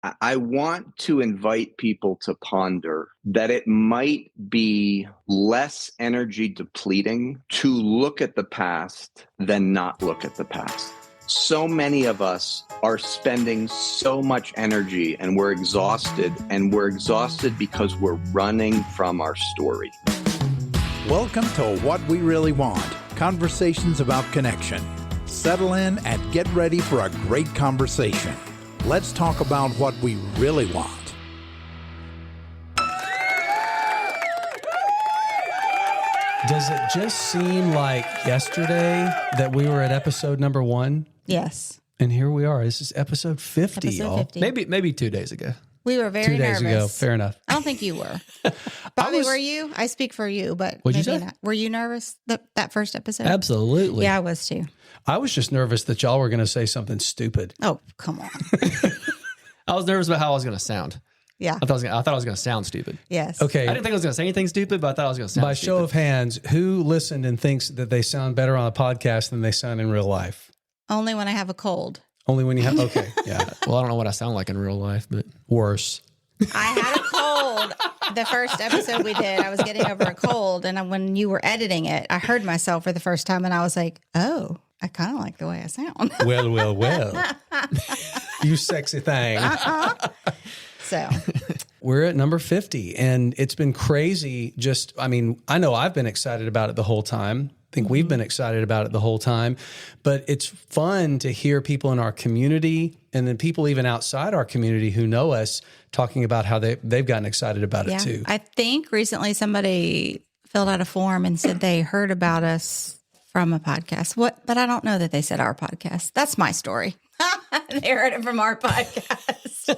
I want to invite people to ponder that it might be less energy depleting to look at the past than not look at the past. So many of us are spending so much energy and we're exhausted because we're running from our story. Welcome to What We Really Want, conversations about connection. Settle in and get ready for a great conversation. Let's talk about what we really want. Does it just seem like yesterday that we were at episode number 1? Yes. And here we are. This is episode 50, Episode y'all. 50. Maybe 2 days ago. We were very 2 days nervous. ago. Fair enough. I don't think you were. Bobby, were you? I speak for you, but What'd you maybe say? not. Were you nervous that first episode? Absolutely. Yeah, I was too. I was just nervous that y'all were going to say something stupid. Oh, come on. I was nervous about how I was going to sound. Yeah. I thought I was going to sound stupid. Yes. Okay. I didn't think I was going to say anything stupid, but I thought I was going to sound By stupid. show of hands, who listened and thinks that they sound better on a podcast than they sound in real life? Only when I have a cold. Only when you have, okay, yeah. Well, I don't know what I sound like in real life, but Worse. I had a cold the first episode we did. I was getting over a cold, and when you were editing it, I heard myself for the first time, and I was like, oh, I kind of like the way I sound. Well. You sexy thing. So, We're at number 50, and it's been crazy. I know I've been excited about it the whole time. I think we've been excited about it the whole time, but it's fun to hear people in our community and then people even outside our community who know us talking about how they've gotten excited about it too. I think recently somebody filled out a form and said they heard about us from a podcast. But I don't know that they said our podcast. That's my story. They heard it from our podcast.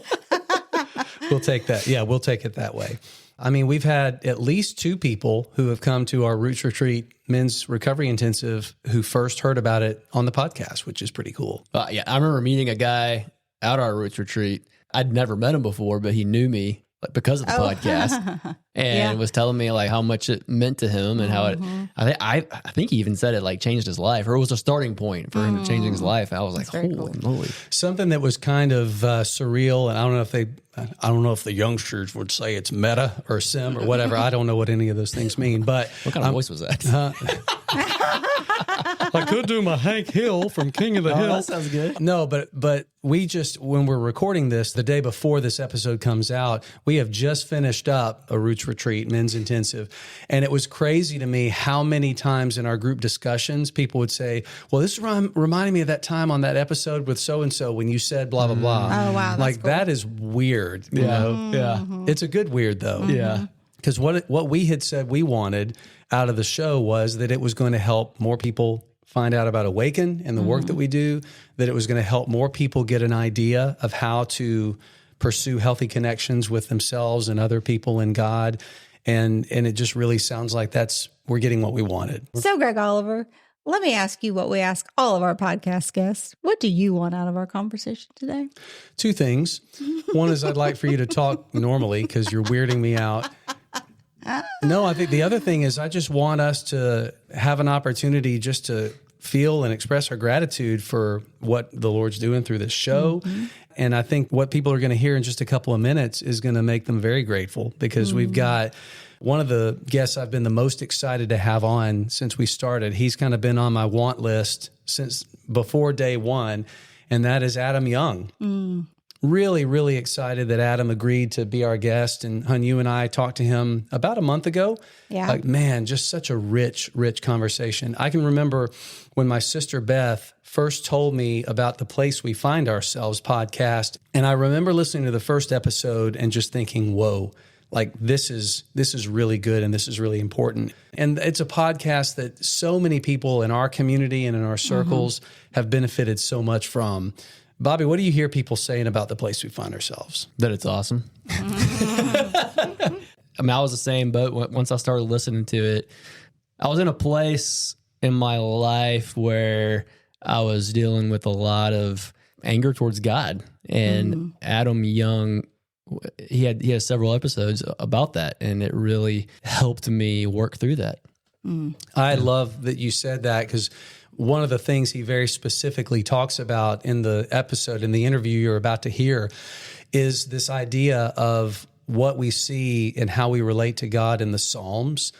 We'll take that. Yeah, we'll take it that way. I mean, we've had at least 2 people who have come to our Roots Retreat Men's Recovery Intensive who first heard about it on the podcast, which is pretty cool. yeah, I remember meeting a guy at our Roots Retreat. I'd never met him before, but he knew me because of the podcast and was telling me like how much it meant to him and how it, I think he even said it like changed his life, or it was a starting point for him changing his life. I was like, holy moly. Something that was kind of surreal, and I don't know if the youngsters would say it's meta or sim or whatever. I don't know what any of those things mean, but What kind of voice was that? I could do my Hank Hill from King of the Hill. That sounds good. No, but we just, when we're recording this, the day before this episode comes out, we have just finished up a Roots Retreat Men's Intensive. And it was crazy to me how many times in our group discussions, people would say, well, this reminded me of that time on that episode with so-and-so when you said blah, blah, blah. Oh, wow. That's Like cool. that is weird. You know? Yeah. It's a good weird though. Yeah. Because what we had said we wanted out of the show was that it was going to help more people find out about Awaken and the work that we do, that it was going to help more people get an idea of how to pursue healthy connections with themselves and other people and God. And it just really sounds like we're getting what we wanted. So, Greg Oliver, let me ask you what we ask all of our podcast guests. What do you want out of our conversation today? 2 things. One is I'd like for you to talk normally because you're weirding me out. No, I think the other thing is I just want us to have an opportunity just to feel and express our gratitude for what the Lord's doing through this show. And I think what people are going to hear in just a couple of minutes is going to make them very grateful because we've got one of the guests I've been the most excited to have on since we started. He's kind of been on my want list since before day 1, and that is Adam Young. Really, really excited that Adam agreed to be our guest. And Hun, you and I talked to him about a month ago. Yeah. Like, man, just such a rich conversation. I can remember when my sister Beth first told me about the Place We Find Ourselves podcast. And I remember listening to the first episode and just thinking, whoa, like this is really good and this is really important. And it's a podcast that so many people in our community and in our circles have benefited so much from. Bobby, what do you hear people saying about the Place We Find Ourselves? That it's awesome. I mean, I was the same boat once I started listening to it. I was in a place in my life where I was dealing with a lot of anger towards God. And Adam Young, he had several episodes about that, and it really helped me work through that. I love that you said that because one of the things he very specifically talks about in the episode, in the interview you're about to hear, is this idea of what we see and how we relate to God in the Psalms.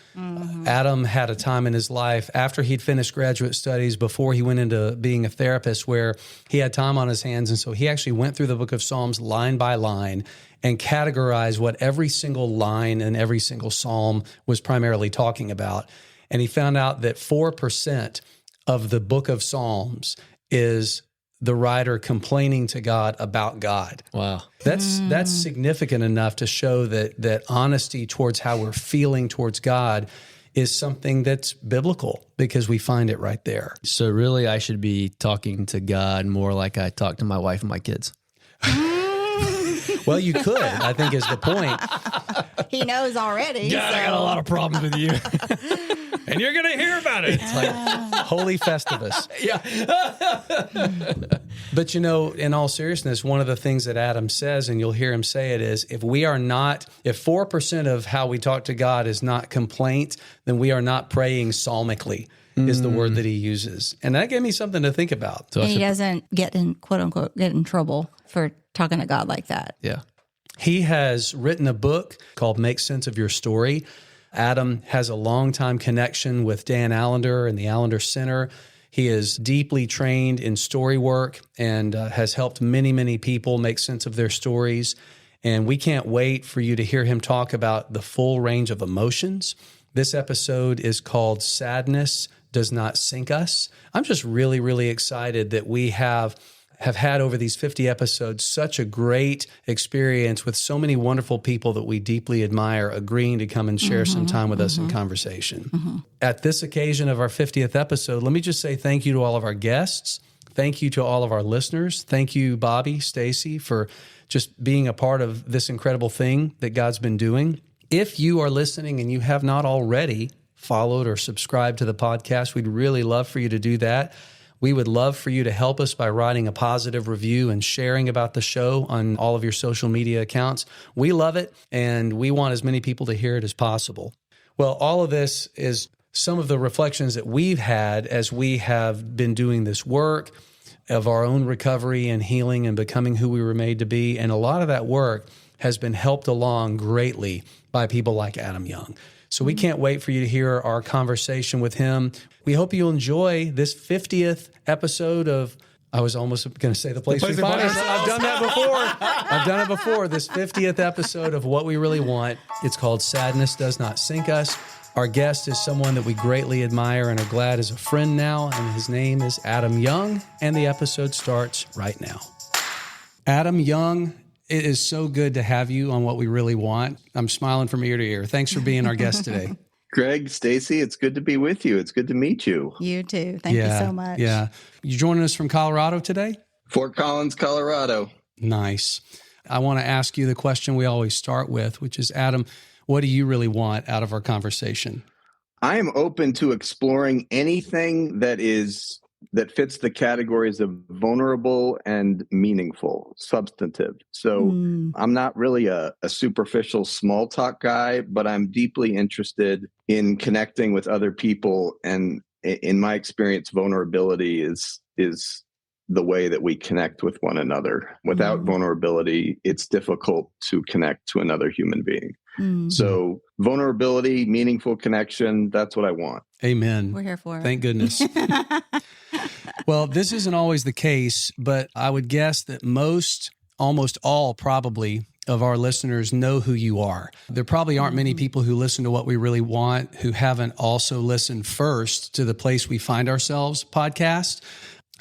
Adam had a time in his life after he'd finished graduate studies, before he went into being a therapist, where he had time on his hands. And so he actually went through the book of Psalms line by line and categorized what every single line and every single psalm was primarily talking about. And he found out that 4% of the book of Psalms is the writer complaining to God about God. Wow. That's significant enough to show that honesty towards how we're feeling towards God is something that's biblical, because we find it right there. So really, I should be talking to God more like I talk to my wife and my kids. Well, you could, I think, is the point. He knows already. God, I got a lot of problems with you. And you're going to hear about it. It's like Holy Festivus. Yeah. But, in all seriousness, one of the things that Adam says, and you'll hear him say it, is if 4% of how we talk to God is not complaint, then we are not praying psalmically, is the word that he uses. And that gave me something to think about. And he doesn't get in, quote unquote, get in trouble for talking to God like that. Yeah. He has written a book called Make Sense of Your Story. Adam has a longtime connection with Dan Allender and the Allender Center. He is deeply trained in story work and has helped many, many people make sense of their stories. And we can't wait for you to hear him talk about the full range of emotions. This episode is called Sadness Does Not Sink Us. I'm just really, really excited that we have had over these 50 episodes such a great experience with so many wonderful people that we deeply admire agreeing to come and share some time with us in conversation. At this occasion of our 50th episode, let me just say thank you to all of our guests. Thank you to all of our listeners. Thank you, Bobby, Stacey, for just being a part of this incredible thing that God's been doing. If you are listening and you have not already followed or subscribed to the podcast, we'd really love for you to do that. We would love for you to help us by writing a positive review and sharing about the show on all of your social media accounts. We love it, and we want as many people to hear it as possible. Well, all of this is some of the reflections that we've had as we have been doing this work of our own recovery and healing and becoming who we were made to be. And a lot of that work has been helped along greatly by people like Adam Young. So we can't wait for you to hear our conversation with him. We hope you'll enjoy this 50th episode of, I was almost going to say The Place We Find Ourselves. I've done that before. This 50th episode of What We Really Want. It's called Sadness Does Not Sink Us. Our guest is someone that we greatly admire and are glad is a friend now, and his name is Adam Young, and the episode starts right now. Adam Young, it is so good to have you on What We Really Want. I'm smiling from ear to ear. Thanks for being our guest today. Greg, Stacey, it's good to be with you. It's good to meet you. You too. Thank you so much. Yeah. You joining us from Colorado today? Fort Collins, Colorado. Nice. I want to ask you the question we always start with, which is, Adam, what do you really want out of our conversation? I am open to exploring anything that fits the categories of vulnerable and meaningful, substantive. So I'm not really a superficial small talk guy, but I'm deeply interested in connecting with other people. And in my experience, vulnerability is the way that we connect with one another. Without vulnerability, it's difficult to connect to another human being. So vulnerability, meaningful connection, that's what I want. Amen. We're here for it. Thank goodness. Well, this isn't always the case, but I would guess that almost all probably of our listeners know who you are. There probably aren't many people who listen to What We Really Want who haven't also listened first to the Place We Find Ourselves podcast.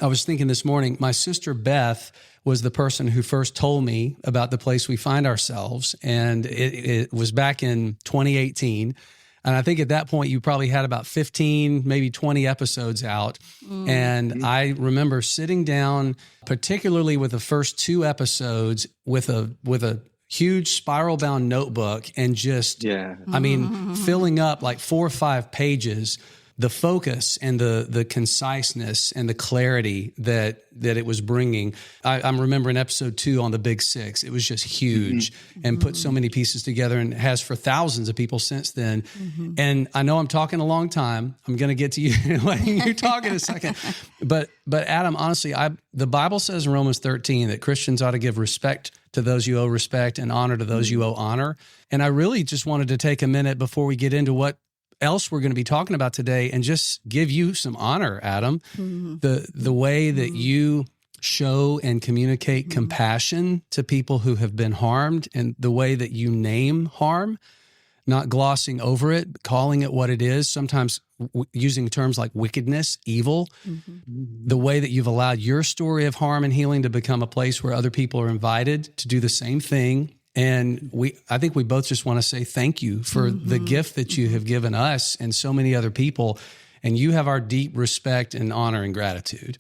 I was thinking this morning, my sister Beth was the person who first told me about the Place We Find Ourselves, and it was back in 2018. And I think at that point, you probably had about 15, maybe 20 episodes out. And I remember sitting down, particularly with the first 2 episodes, with a huge spiral-bound notebook and just, filling up like 4 or 5 pages, the focus and the conciseness and the clarity that it was bringing. I'm remembering episode 2 on the Big Six. It was just huge and put so many pieces together, and has for thousands of people since then. And I know I'm talking a long time. I'm going to get to you, letting you talk in a second. But Adam, honestly, the Bible says in Romans 13 that Christians ought to give respect to those you owe respect, and honor to those you owe honor. And I really just wanted to take a minute before we get into what else we're going to be talking about today and just give you some honor, Adam. The way that you show and communicate compassion to people who have been harmed, and the way that you name harm, not glossing over it, calling it what it is, sometimes using terms like wickedness, evil, the way that you've allowed your story of harm and healing to become a place where other people are invited to do the same thing. And I think we both just want to say thank you for the gift that you have given us and so many other people. And you have our deep respect and honor and gratitude.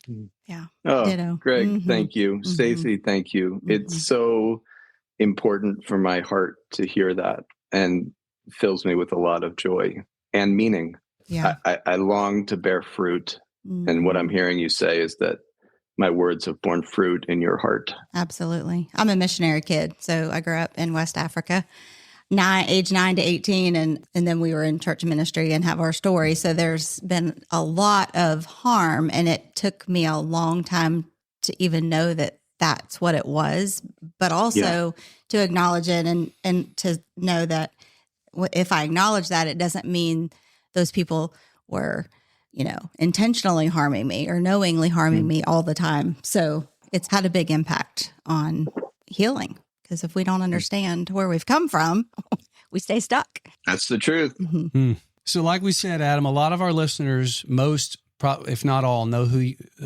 Yeah. Oh, Ditto. Greg, thank you. Stacey, thank you. It's so important for my heart to hear that, and fills me with a lot of joy and meaning. Yeah. I long to bear fruit. And what I'm hearing you say is that my words have borne fruit in your heart. Absolutely. I'm a missionary kid. So I grew up in West Africa, age 9 to 18. And then we were in church ministry and have our story. So there's been a lot of harm, and it took me a long time to even know that that's what it was, but also to acknowledge it and to know that if I acknowledge that, it doesn't mean those people were, intentionally harming me or knowingly harming me all the time. So it's had a big impact on healing, because if we don't understand where we've come from, we stay stuck. That's the truth. So like we said, Adam, a lot of our listeners, if not all, know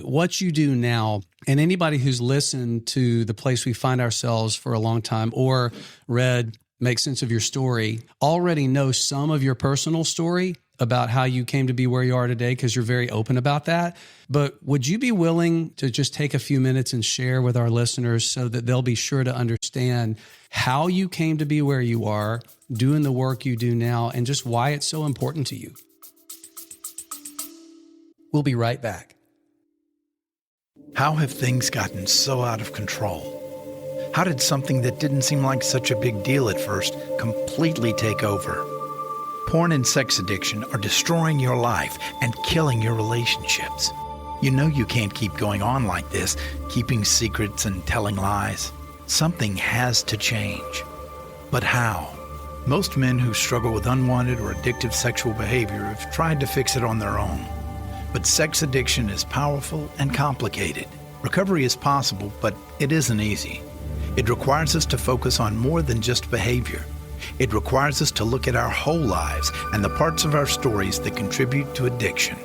what you do now. And anybody who's listened to The Place We Find Ourselves for a long time or read Make Sense of Your Story already know some of your personal story about how you came to be where you are today, because you're very open about that. But would you be willing to just take a few minutes and share with our listeners so that they'll be sure to understand how you came to be where you are, doing the work you do now, and just why it's so important to you? We'll be right back. How have things gotten so out of control? How did something that didn't seem like such a big deal at first completely take over? Porn and sex addiction are destroying your life and killing your relationships. You know you can't keep going on like this, keeping secrets and telling lies. Something has to change. But how? Most men who struggle with unwanted or addictive sexual behavior have tried to fix it on their own. But sex addiction is powerful and complicated. Recovery is possible, but it isn't easy. It requires us to focus on more than just behavior. It requires us to look at our whole lives and the parts of our stories that contribute to addiction.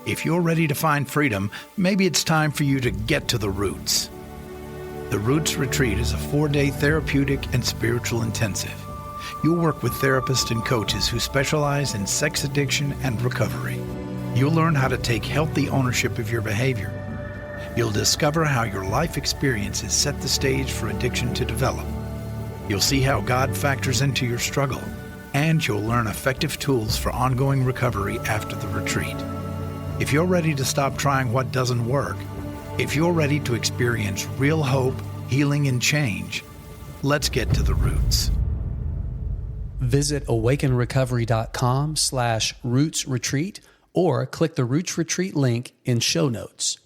If you're ready to find freedom, maybe it's time for you to get to the roots. The Roots Retreat is a 4-day therapeutic and spiritual intensive. You'll work with therapists and coaches who specialize in sex addiction and recovery. You'll learn how to take healthy ownership of your behavior. You'll discover how your life experiences set the stage for addiction to develop. You'll see how God factors into your struggle, and you'll learn effective tools for ongoing recovery after the retreat. If you're ready to stop trying what doesn't work, if you're ready to experience real hope, healing, and change, let's get to the roots. Visit awakenrecovery.com/Roots Retreat or click the Roots Retreat link in show notes.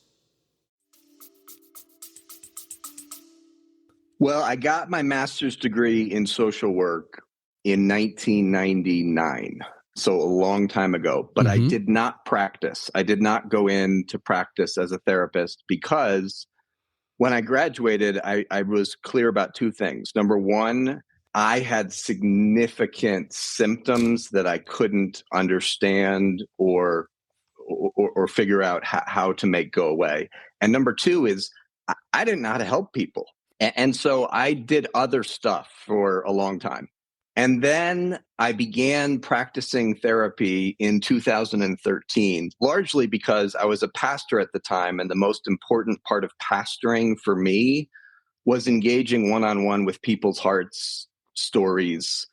Well, I got my master's degree in social work in 1999, so a long time ago, but I did not practice. I did not go in to practice as a therapist, because when I graduated, I was clear about two things. Number one, I had significant symptoms that I couldn't understand or figure out how to make go away. And number two is I didn't know how to help people. And so I did other stuff for a long time. And then I began practicing therapy in 2013, largely because I was a pastor at the time. And the most important part of pastoring for me was engaging one-on-one with people's hearts, stories,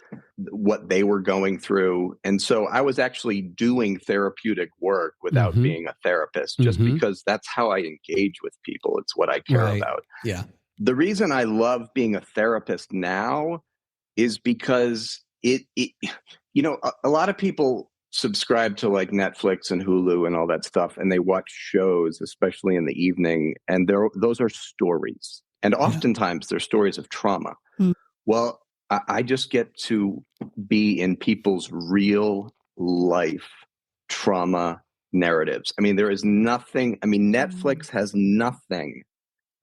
what they were going through. And so I was actually doing therapeutic work without being a therapist, just because that's how I engage with people. It's what I care about. Yeah. The reason I love being a therapist now is because a lot of people subscribe to like Netflix and Hulu and all that stuff, and they watch shows, especially in the evening, and those are stories. And oftentimes they're stories of trauma. Mm. Well, I just get to be in people's real life trauma narratives. I mean, there is nothing, Netflix has nothing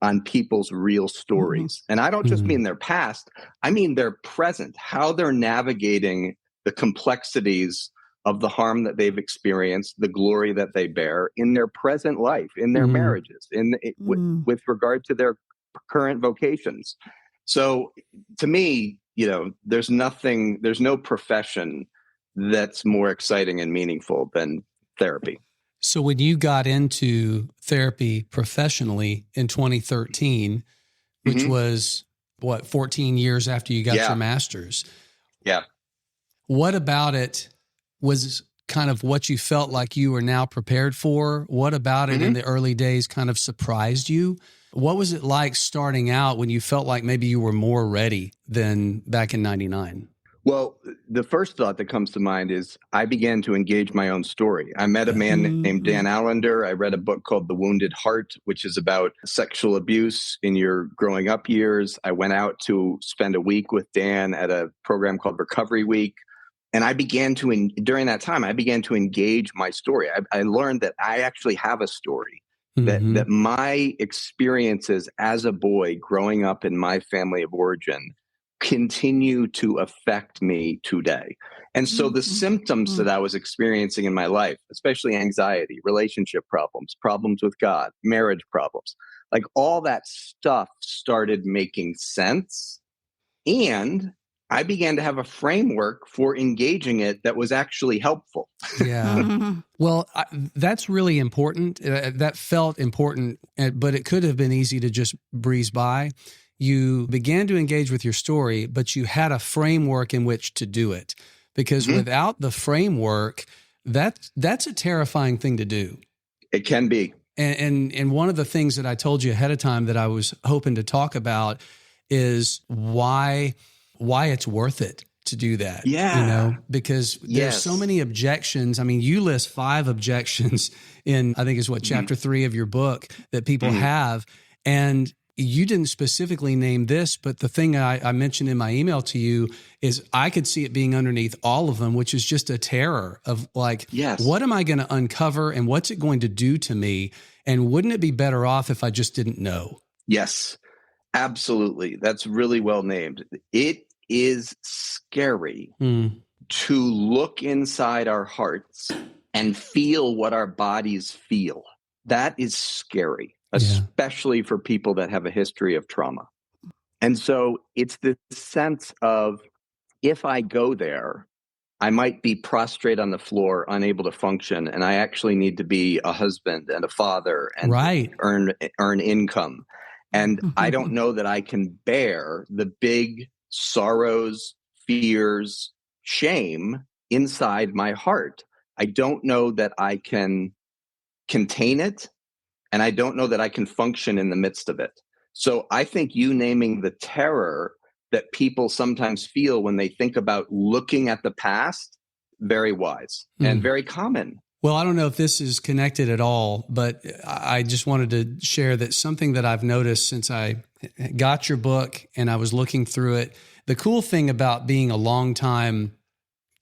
on people's real stories. And I don't just mean their past, I mean their present, how they're navigating the complexities of the harm that they've experienced, the glory that they bear in their present life, in their marriages, with regard to their current vocations. So to me, there's no profession that's more exciting and meaningful than therapy. So when you got into therapy professionally in 2013, which was 14 years after you got your master's. Yeah. What about it was kind of what you felt like you were now prepared for? What about it in the early days kind of surprised you? What was it like starting out when you felt like maybe you were more ready than back in 99? Well, the first thought that comes to mind is I began to engage my own story. I met a man named Dan Allender. I read a book called The Wounded Heart, which is about sexual abuse in your growing up years. I went out to spend a week with Dan at a program called Recovery Week. And I began to, during that time, I began to engage my story. I learned that I actually have a story, that my experiences as a boy growing up in my family of origin continue to affect me today. And so the symptoms that I was experiencing in my life, especially anxiety, relationship problems, problems with God, marriage problems, like all that stuff started making sense. And I began to have a framework for engaging it that was actually helpful. Yeah. Well, that's really important. That felt important, but it could have been easy to just breeze by. You began to engage with your story, but you had a framework in which to do it. Because without the framework, that's a terrifying thing to do. It can be. And one of the things that I told you ahead of time that I was hoping to talk about is why it's worth it to do that. Yeah. Because there's so many objections. I mean, you list 5 objections in, I think it's chapter 3 of your book that people have. And you didn't specifically name this, but the thing I mentioned in my email to you is I could see it being underneath all of them, which is just a terror of like, what am I going to uncover and what's it going to do to me? And wouldn't it be better off if I just didn't know? Yes, absolutely. That's really well named. It is scary to look inside our hearts and feel what our bodies feel. That is scary. Especially for people that have a history of trauma. And so it's the sense of, if I go there, I might be prostrate on the floor, unable to function, and I actually need to be a husband and a father and earn income. And I don't know that I can bear the big sorrows, fears, shame inside my heart. I don't know that I can contain it. And I don't know that I can function in the midst of it. So I think you naming the terror that people sometimes feel when they think about looking at the past, very wise and very common. Well, I don't know if this is connected at all, but I just wanted to share that something that I've noticed since I got your book and I was looking through it. The cool thing about being a longtime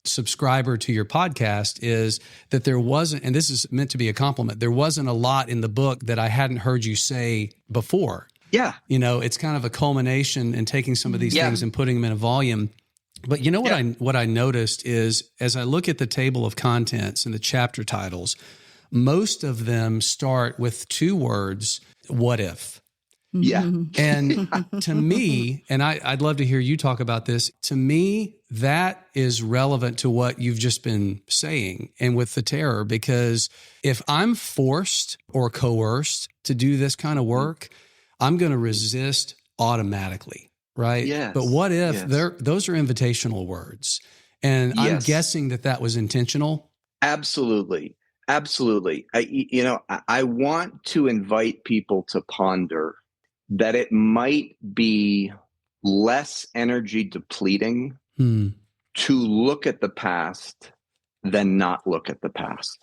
subscriber to your podcast is that there wasn't, and this is meant to be a compliment, there wasn't a lot in the book that I hadn't heard you say before. Yeah. It's kind of a culmination in taking some of these things and putting them in a volume. But what I noticed is, as I look at the table of contents and the chapter titles, most of them start with 2 words, what if? Yeah. And to me, and I'd love to hear you talk about this, to me, that is relevant to what you've just been saying and with the terror, because if I'm forced or coerced to do this kind of work, I'm going to resist automatically, right? Yes. But what if those are invitational words? And I'm guessing that was intentional. Absolutely. Absolutely. I want to invite people to ponder that it might be less energy depleting to look at the past than not look at the past.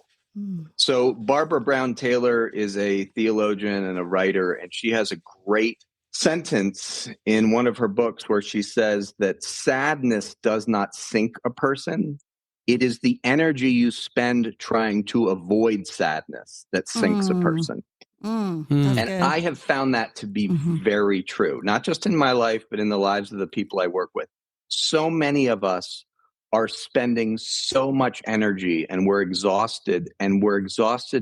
So Barbara Brown Taylor is a theologian and a writer, and she has a great sentence in one of her books where she says that sadness does not sink a person. It is the energy you spend trying to avoid sadness that sinks a person. That's And good. I have found that to be very true, not just in my life, but in the lives of the people I work with. So many of us are spending so much energy and we're exhausted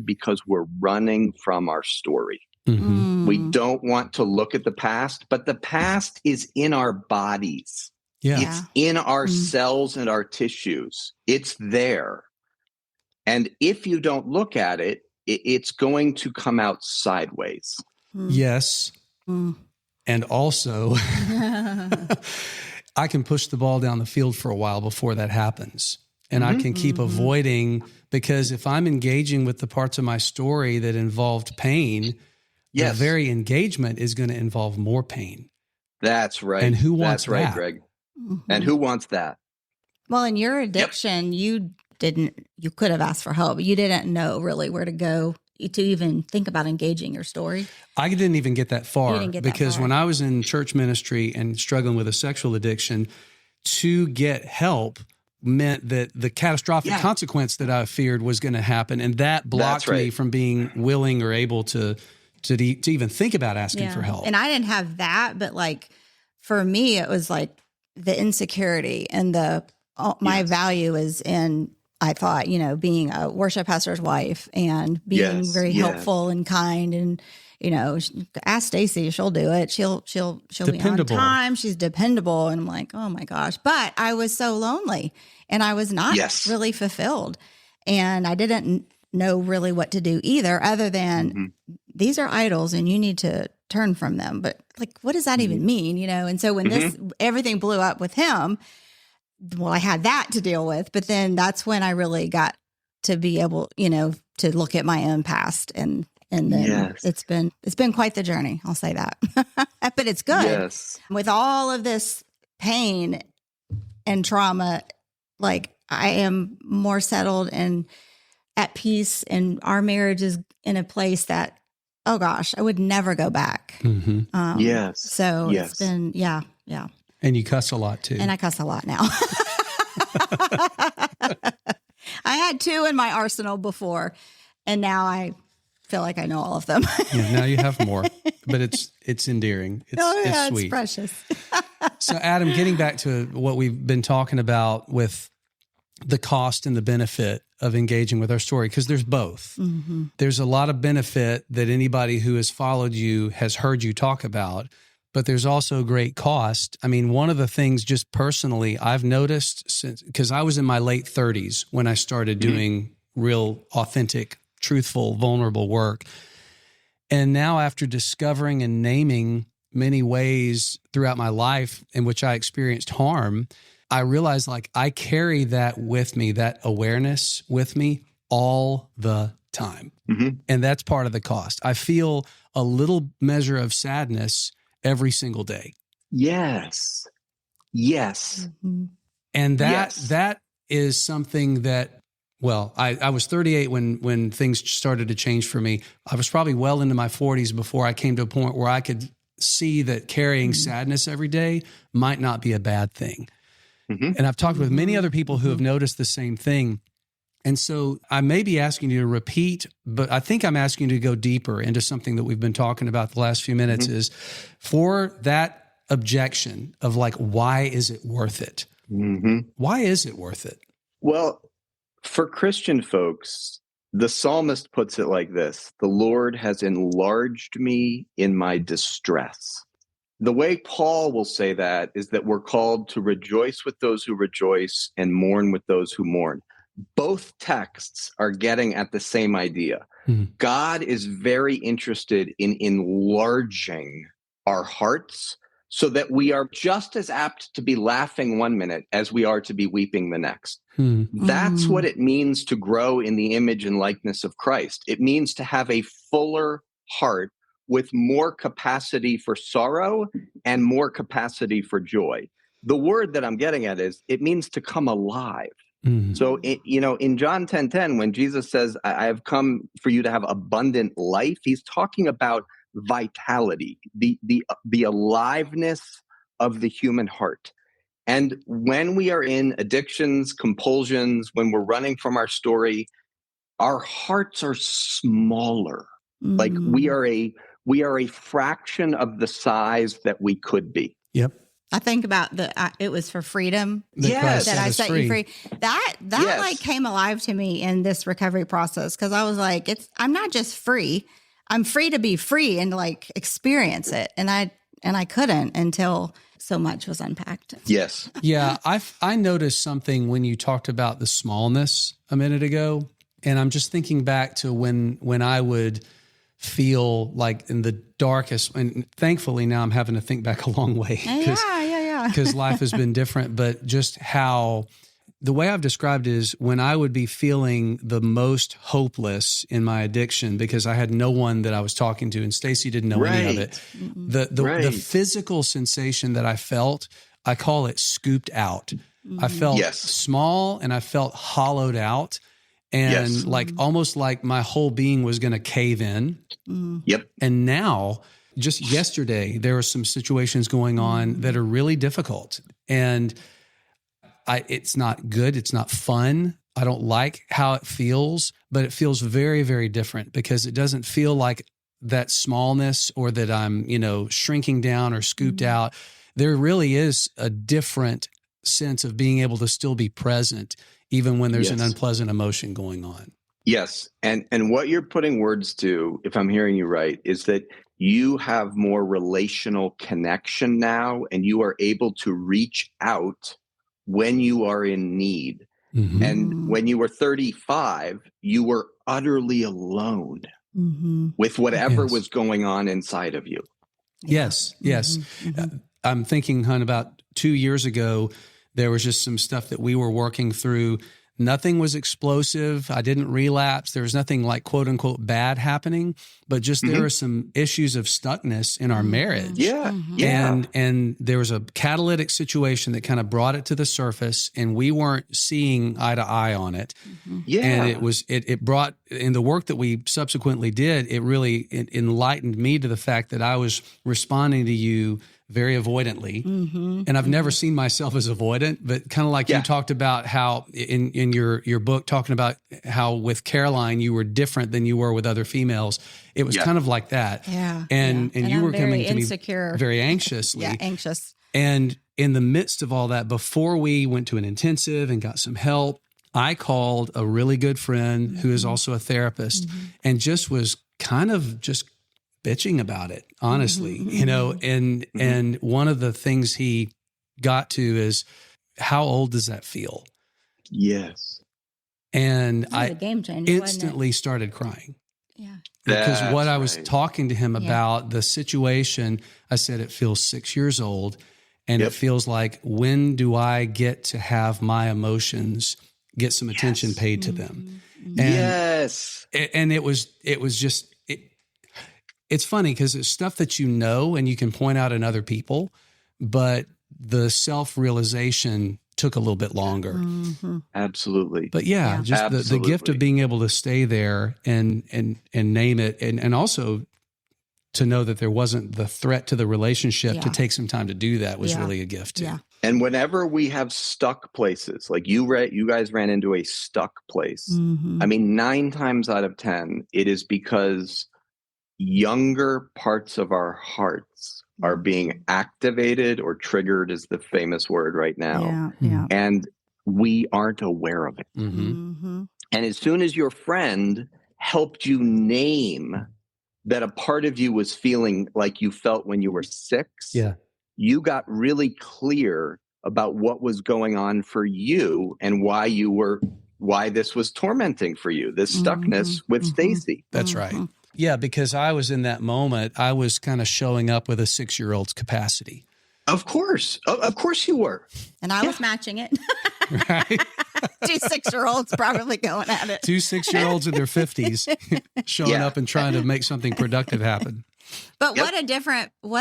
because we're running from our story. We don't want to look at the past, but the past is in our bodies. It's in our cells and our tissues. It's there. And if you don't look at it, it's going to come out sideways. Yes. And also, I can push the ball down the field for a while before that happens. And I can keep avoiding, because if I'm engaging with the parts of my story that involved pain, the very engagement is going to involve more pain. That's right. And who wants That's right, that? Greg. And who wants that? Well, in your addiction, you could have asked for help. You didn't know really where to go to even think about engaging your story. I didn't even get that far, You didn't get that because far. when I was in church ministry and struggling with a sexual addiction, to get help meant that the catastrophic consequence that I feared was going to happen. And that blocked me from being willing or able to even think about asking for help. And I didn't have that, but like for me, it was like the insecurity and my value is in, I thought, being a worship pastor's wife and being very helpful and kind, and ask Stacey, she'll do it. She'll be on time. She's dependable. And I'm like, oh my gosh. But I was so lonely and I was not really fulfilled. And I didn't know really what to do either, other than these are idols and you need to turn from them. But like, what does that even mean? And so when everything blew up with him, well, I had that to deal with, but then that's when I really got to be able, to look at my own past, and then it's been quite the journey. I'll say that, but it's good. Yes. With all of this pain and trauma, like I am more settled and at peace, and our marriage is in a place that, oh gosh, I would never go back. So it's been, yeah. And you cuss a lot too. And I cuss a lot now. I had 2 in my arsenal before, and now I feel like I know all of them. Now you have more, but it's endearing. It's sweet. It's precious. So Adam, getting back to what we've been talking about with the cost and the benefit of engaging with our story, because there's both. There's a lot of benefit that anybody who has followed you has heard you talk about, but there's also great cost. I mean, one of the things just personally I've noticed since, because I was in my late 30s when I started doing real authentic, truthful, vulnerable work. And now after discovering and naming many ways throughout my life in which I experienced harm, I realized like I carry that with me, that awareness with me all the time. And that's part of the cost. I feel a little measure of sadness every single day. Yes. And that is something that, well, I was 38 when things started to change for me. I was probably well into my 40s before I came to a point where I could see that carrying sadness every day might not be a bad thing. And I've talked with many other people who have noticed the same thing. And so I may be asking you to repeat, but I think I'm asking you to go deeper into something that we've been talking about the last few minutes is for that objection of like, why is it worth it? Why is it worth it? Well, for Christian folks, the psalmist puts it like this: the Lord has enlarged me in my distress. The way Paul will say that is that we're called to rejoice with those who rejoice and mourn with those who mourn. Both texts are getting at the same idea. God is very interested in enlarging our hearts so that we are just as apt to be laughing one minute as we are to be weeping the next. That's what it means to grow in the image and likeness of Christ. It means to have a fuller heart with more capacity for sorrow and more capacity for joy. The word that I'm getting at is it means to come alive. So, in John 10:10, when Jesus says, I have come for you to have abundant life, he's talking about vitality, the aliveness of the human heart. And when we are in addictions, compulsions, when we're running from our story, our hearts are smaller. Like we are a fraction of the size that we could be. Yep. I think about it was for freedom Yes. that I set you free. That Yes. like came alive to me in this recovery process. Cause I was like, I'm not just free. I'm free to be free and like experience it. And I couldn't until so much was unpacked. Yes. Yeah. I noticed something when you talked about the smallness a minute ago. And I'm just thinking back to when I would feel like in the darkest, and thankfully now I'm having to think back a long way. Because life has been different, but just how the way I've described it is when I would be feeling the most hopeless in my addiction because I had no one that I was talking to and Stacey didn't know any of it. The physical sensation that I felt, I call it scooped out. I felt small and I felt hollowed out and like almost like my whole being was going to cave in. Yep. And now, just yesterday, there were some situations going on that are really difficult. And it's not good. It's not fun. I don't like how it feels, but it feels very, very different because it doesn't feel like that smallness or that I'm, shrinking down or scooped out. There really is a different sense of being able to still be present, even when there's an unpleasant emotion going on. Yes. And what you're putting words to, if I'm hearing you right, is that you have more relational connection now and you are able to reach out when you are in need. Mm-hmm. And when you were 35, you were utterly alone with whatever was going on inside of you. Yes. I'm thinking, Hun, about 2 years ago, there was just some stuff that we were working through. Nothing was explosive. I didn't relapse. There was nothing like quote unquote bad happening, but just there were some issues of stuckness in our marriage. Yeah. And there was a catalytic situation that kind of brought it to the surface and we weren't seeing eye to eye on it. Yeah. And it brought in the work that we subsequently did, it really enlightened me to the fact that I was responding to you very avoidantly. And I've never seen myself as avoidant, but kind of like you talked about how in your book, talking about how with Caroline, you were different than you were with other females. It was kind of like that. Yeah. And you I'm were coming to insecure. me very anxiously. Anxious. And in the midst of all that, before we went to an intensive and got some help, I called a really good friend who is also a therapist and just was kind of just bitching about it, honestly, and one of the things he got to is how old does that feel? Yes. And I a game changer, instantly started crying. Yeah. Because what I was talking to him about the situation, I said, it feels 6 years old and it feels like, when do I get to have my emotions get some attention paid to them? And, and it was just, it's funny because it's stuff that and you can point out in other people, but the self-realization took a little bit longer. Absolutely. But just the gift of being able to stay there and name it and also to know that there wasn't the threat to the relationship to take some time to do that was really a gift too. Yeah. And whenever we have stuck places, like you guys ran into a stuck place. I mean, 9 times out of 10, it is because younger parts of our hearts are being activated or triggered is the famous word right now. And we aren't aware of it. And as soon as your friend helped you name that a part of you was feeling like you felt when you were 6, you got really clear about what was going on for you and why this was tormenting for you, this stuckness with Stacey. That's right. Yeah, because I was in that moment, I was kind of showing up with a 6-year-old's capacity. Of course you were. And I was matching it. Right? 2 6-year-olds probably going at it. 2 6-year-olds in their 50s showing up and trying to make something productive happen. But what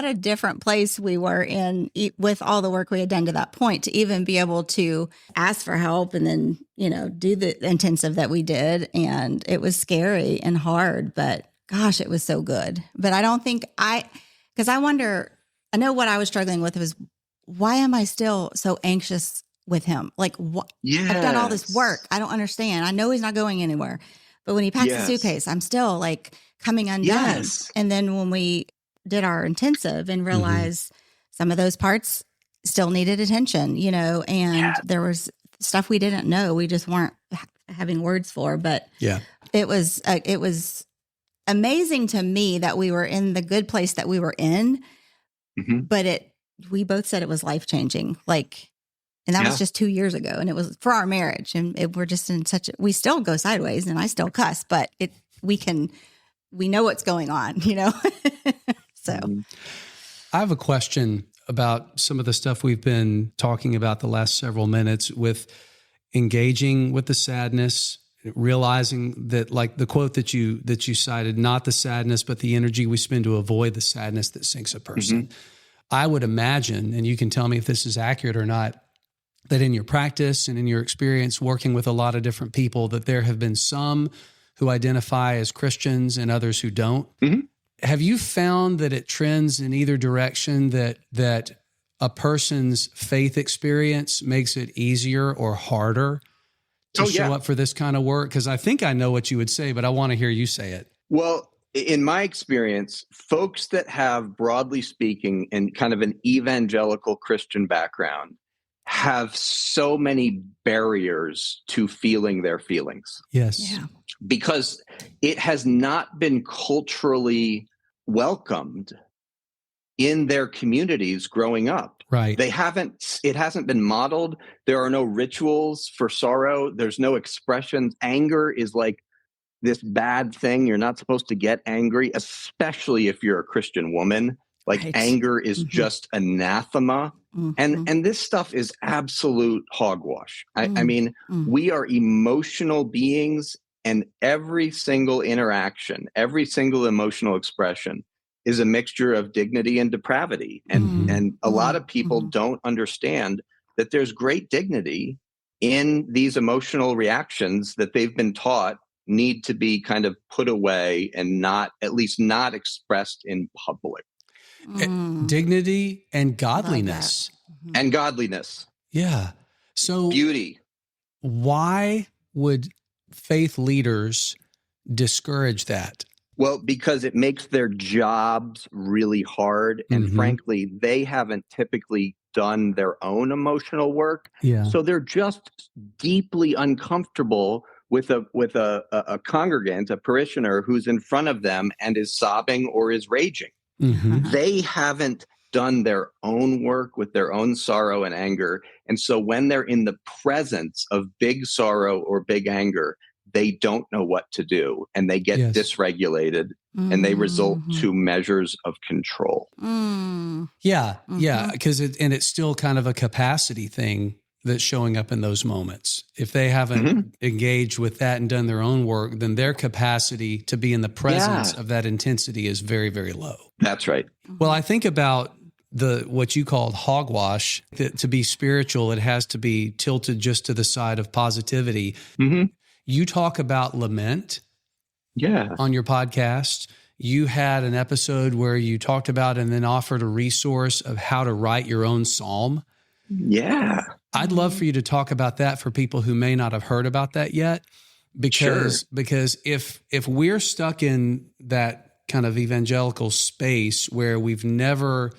a different place we were in with all the work we had done to that point to even be able to ask for help and then, do the intensive that we did. And it was scary and hard, but gosh, it was so good. But I don't think because I wonder, I know what I was struggling with was, why am I still so anxious with him? Like, what? Yes. I've done all this work. I don't understand. I know he's not going anywhere. But when he packs the suitcase, I'm still like coming undone. Yes. And then when we did our intensive and realized some of those parts still needed attention, you know, and there was stuff we didn't know. We just weren't having words for. But it was amazing to me that we were in the good place that we were in. But we both said it was life-changing. Like, and that was just 2 years ago, and it was for our marriage. And we're just in we still go sideways, and I still cuss, but we know what's going on, you know? So I have a question about some of the stuff we've been talking about the last several minutes with engaging with the sadness, realizing that, like the quote that you cited, not the sadness, but the energy we spend to avoid the sadness that sinks a person. I would imagine, and you can tell me if this is accurate or not, that in your practice and in your experience working with a lot of different people, that there have been some who identify as Christians and others who don't. Have you found that it trends in either direction, that a person's faith experience makes it easier or harder to show up for this kind of work? Because I think I know what you would say, but I want to hear you say it. Well, in my experience, folks that have, broadly speaking, and kind of an evangelical Christian background have so many barriers to feeling their feelings. Yes. Yeah. Because it has not been culturally welcomed in their communities growing up. Right. It hasn't been modeled. There are no rituals for sorrow. There's no expressions. Anger is like this bad thing. You're not supposed to get angry, especially if you're a Christian woman. Like anger is just anathema. And this stuff is absolute hogwash. I mean, we are emotional beings, and every single interaction, every single emotional expression is a mixture of dignity and depravity. And a lot of people don't understand that there's great dignity in these emotional reactions that they've been taught need to be kind of put away and at least not expressed in public. Dignity and godliness. And godliness. Yeah. So beauty. Why would faith leaders discourage that? Well, because it makes their jobs really hard. And frankly, they haven't typically done their own emotional work. Yeah. So they're just deeply uncomfortable with a congregant, a parishioner who's in front of them and is sobbing or is raging. They haven't done their own work with their own sorrow and anger. And so when they're in the presence of big sorrow or big anger, they don't know what to do, and they get dysregulated, and they result to measures of control. Yeah. Because it's still kind of a capacity thing that's showing up in those moments. If they haven't engaged with that and done their own work, then their capacity to be in the presence of that intensity is very, very low. That's right. Well, I think about what you called hogwash. That to be spiritual, it has to be tilted just to the side of positivity. You talk about lament on your podcast. You had an episode where you talked about and then offered a resource of how to write your own psalm. Yeah. I'd love for you to talk about that for people who may not have heard about that yet. Because if we're stuck in that kind of evangelical space where we've never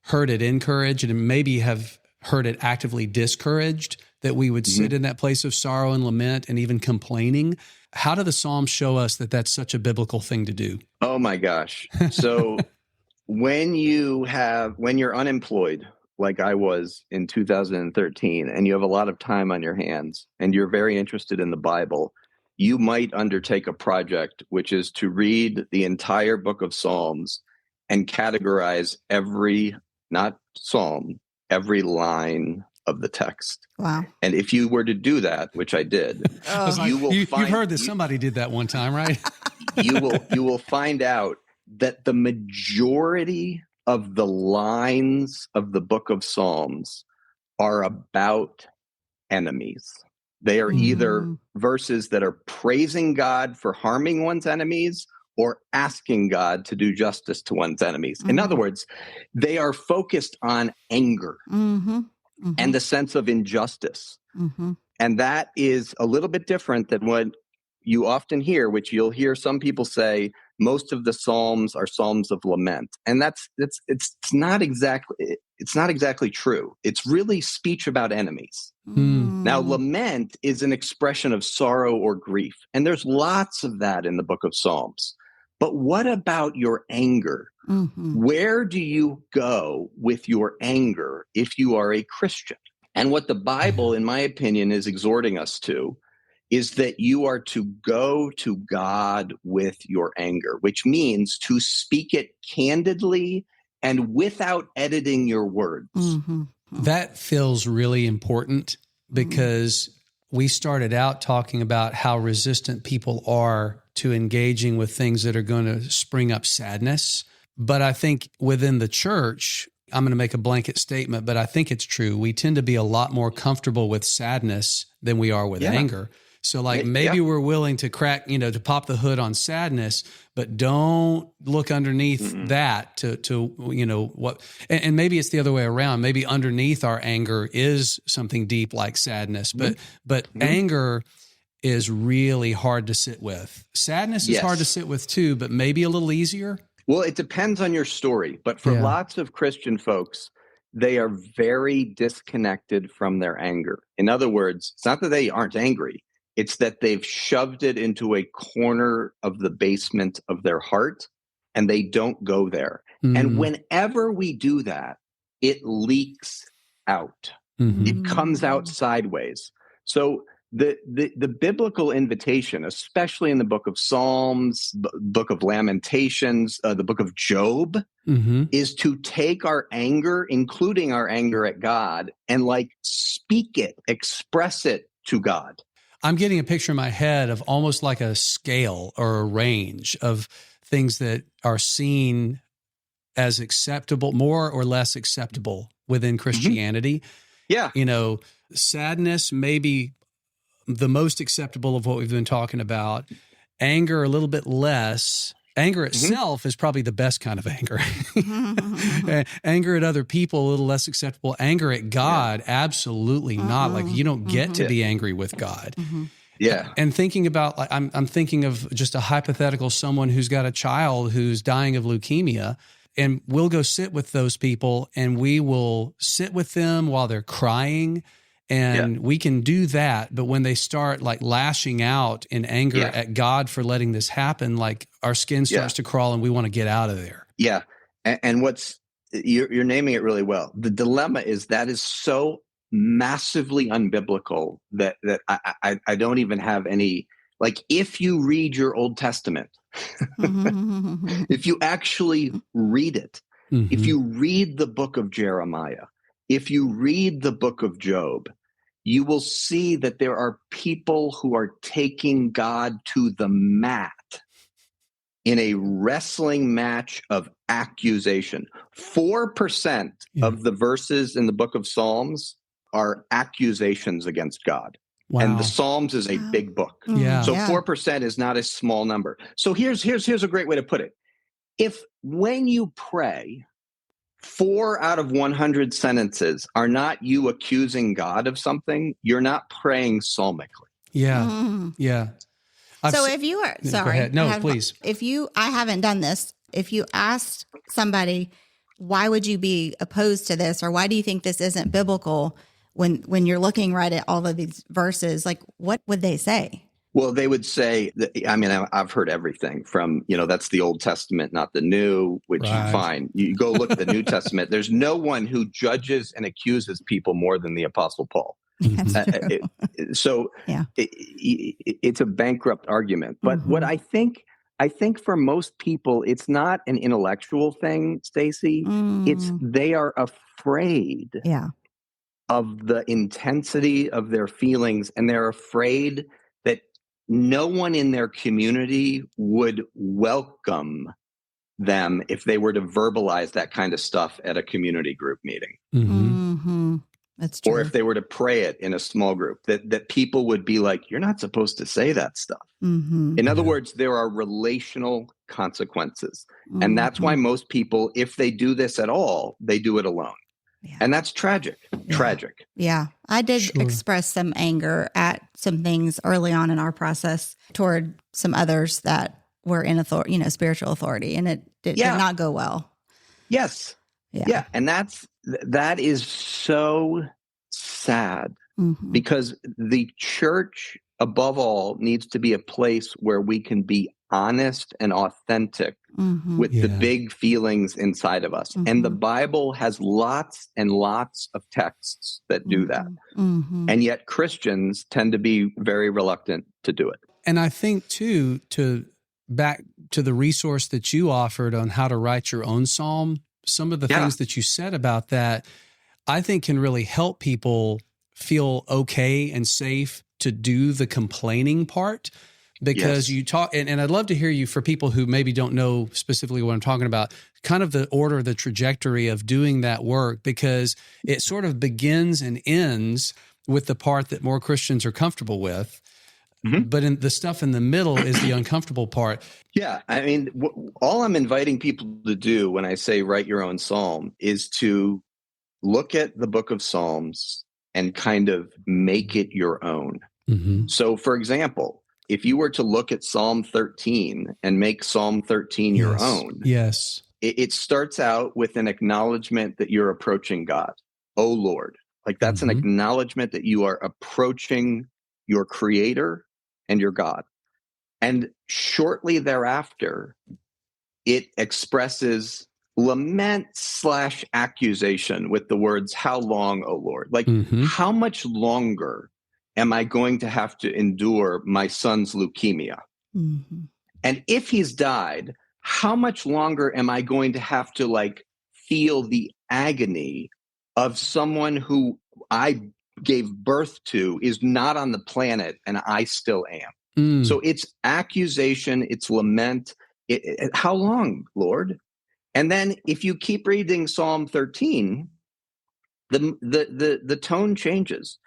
heard it encouraged and maybe have heard it actively discouraged, that we would sit in that place of sorrow and lament and even complaining. How do the Psalms show us that that's such a biblical thing to do? Oh my gosh. So when you're unemployed, like I was in 2013, and you have a lot of time on your hands and you're very interested in the Bible, you might undertake a project, which is to read the entire book of Psalms and categorize every line of the text. Wow. And if you were to do that, which I did, you've heard that somebody did that one time, right? you will find out that the majority of the lines of the book of Psalms are about enemies. They are either verses that are praising God for harming one's enemies, or asking God to do justice to one's enemies. In other words, they are focused on anger and the sense of injustice. And that is a little bit different than what you often hear, which you'll hear some people say, most of the Psalms are Psalms of lament. And it's not exactly true. It's really speech about enemies. Now, lament is an expression of sorrow or grief. And there's lots of that in the book of Psalms. But what about your anger? Where do you go with your anger if you are a Christian? And what the Bible, in my opinion, is exhorting us to is that you are to go to God with your anger, which means to speak it candidly and without editing your words. That feels really important because we started out talking about how resistant people are to engaging with things that are going to spring up sadness. But I think within the church, I'm going to make a blanket statement, but I think it's true. We tend to be a lot more comfortable with sadness than we are with anger. So like maybe we're willing to crack, to pop the hood on sadness, but don't look underneath that to what, and maybe it's the other way around. Maybe underneath our anger is something deep like sadness, but anger is really hard to sit with. Sadness is hard to sit with too, but maybe a little easier. Well, it depends on your story, but for lots of Christian folks, they are very disconnected from their anger. In other words, it's not that they aren't angry. It's that they've shoved it into a corner of the basement of their heart and they don't go there. And whenever we do that, it leaks out. It comes out sideways. So the biblical invitation, especially in the book of Psalms, book of Lamentations, the book of Job, is to take our anger, including our anger at God, and speak it, express it to God. I'm getting a picture in my head of almost like a scale or a range of things that are seen as acceptable, more or less acceptable within Christianity. Yeah. Sadness may be the most acceptable of what we've been talking about. Anger, a little bit less. Anger itself is probably the best kind of anger. Anger at other people, a little less acceptable. Anger at God, absolutely not. Like you don't get to be angry with God. Yeah. And thinking about, I'm thinking of just a hypothetical someone who's got a child who's dying of leukemia, and we'll go sit with those people and we will sit with them while they're crying. And we can do that. But when they start lashing out in anger at God for letting this happen, our skin starts to crawl and we want to get out of there. Yeah. And you're naming it really well. The dilemma is that is so massively unbiblical that I don't even have any, if you read your Old Testament, if you actually read it, if you read the book of Jeremiah, if you read the book of Job, you will see that there are people who are taking God to the mat in a wrestling match of accusation. 4% of the verses in the book of Psalms are accusations against God. Wow. And the Psalms is a big book. Yeah. So 4% is not a small number. So here's a great way to put it. If when you pray, 4 out of 100 sentences are not you accusing God of something, you're not praying psalmically. Yeah. Yeah. So if you are, sorry. Go ahead. No, please. I haven't done this. If you asked somebody, why would you be opposed to this? Or why do you think this isn't biblical when you're looking right at all of these verses? What would they say? Well, they would say that, I've heard everything from, that's the Old Testament, not the New, which fine. You go look at the New Testament. There's no one who judges and accuses people more than the Apostle Paul. It's a bankrupt argument. But what I think for most people, it's not an intellectual thing, Stacey. It's they are afraid of the intensity of their feelings, and they're afraid that no one in their community would welcome them if they were to verbalize that kind of stuff at a community group meeting. That's true. Or if they were to pray it in a small group, that people would be like, you're not supposed to say that stuff. Mm-hmm. In other words, there are relational consequences. And that's why most people, if they do this at all, they do it alone. Yeah. And that's tragic. Tragic. Yeah. I did express some anger at some things early on in our process toward some others that were in authority, spiritual authority, and it did not go well. Yes. Yeah. And that is so sad because the church, above all, needs to be a place where we can be honest and authentic with the big feelings inside of us. And the Bible has lots and lots of texts that do that. And yet Christians tend to be very reluctant to do it. And I think, too, back to the resource that you offered on how to write your own psalm, some of the things that you said about that, I think can really help people feel okay and safe to do the complaining part. Because you talk, and I'd love to hear you, for people who maybe don't know specifically what I'm talking about, kind of the order, the trajectory of doing that work, because it sort of begins and ends with the part that more Christians are comfortable with. But in the stuff in the middle is the uncomfortable part. Yeah. I mean, all I'm inviting people to do when I say write your own psalm is to look at the book of Psalms and kind of make it your own. So, for example, if you were to look at Psalm 13 and make Psalm 13 your own, it starts out with an acknowledgement that you're approaching God. Oh, Lord. Like that's an acknowledgement that you are approaching your Creator and your God. And shortly thereafter, it expresses lament / accusation with the words, how long, O Lord? Like, how much longer am I going to have to endure my son's leukemia? And if he's died, how much longer am I going to have to feel the agony of someone who I gave birth to is not on the planet and I still am? So it's accusation, it's lament. How long, Lord? And then if you keep reading Psalm 13, the tone changes.